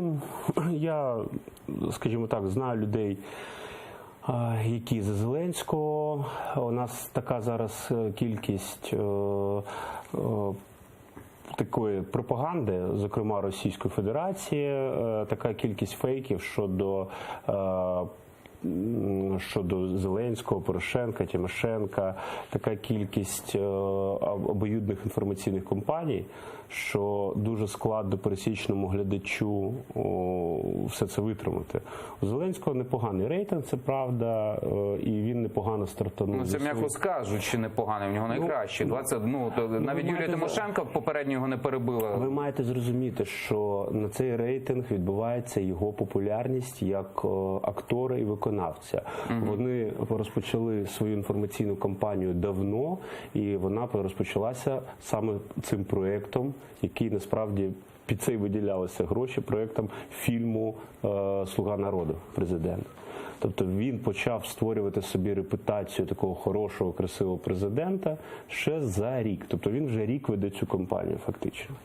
Ну, я, скажімо так, знаю людей, які за Зеленського. У нас така зараз кількість такої пропаганди, зокрема Російської Федерації, така кількість фейків щодо Зеленського, Порошенка, Тимошенка, така кількість обоюдних інформаційних кампаній, що дуже складно пересічному глядачу все це витримати. У Зеленського непоганий рейтинг, це правда, і він непогано стартанув. Ну, це, м'яко кажучи, непоганий, в нього найкращий. 20, навіть Юлія Тимошенко попередньо його не перебила. Ви маєте зрозуміти, що на цей рейтинг відбувається його популярність як актора і виконавця. Вони розпочали свою інформаційну кампанію давно, і вона розпочалася саме цим проєктом, який насправді під це й виділялися гроші, проєктом фільму «Слуга народу», президент. Тобто він почав створювати собі репутацію такого хорошого, красивого президента ще за рік. Тобто він вже рік веде цю кампанію фактично.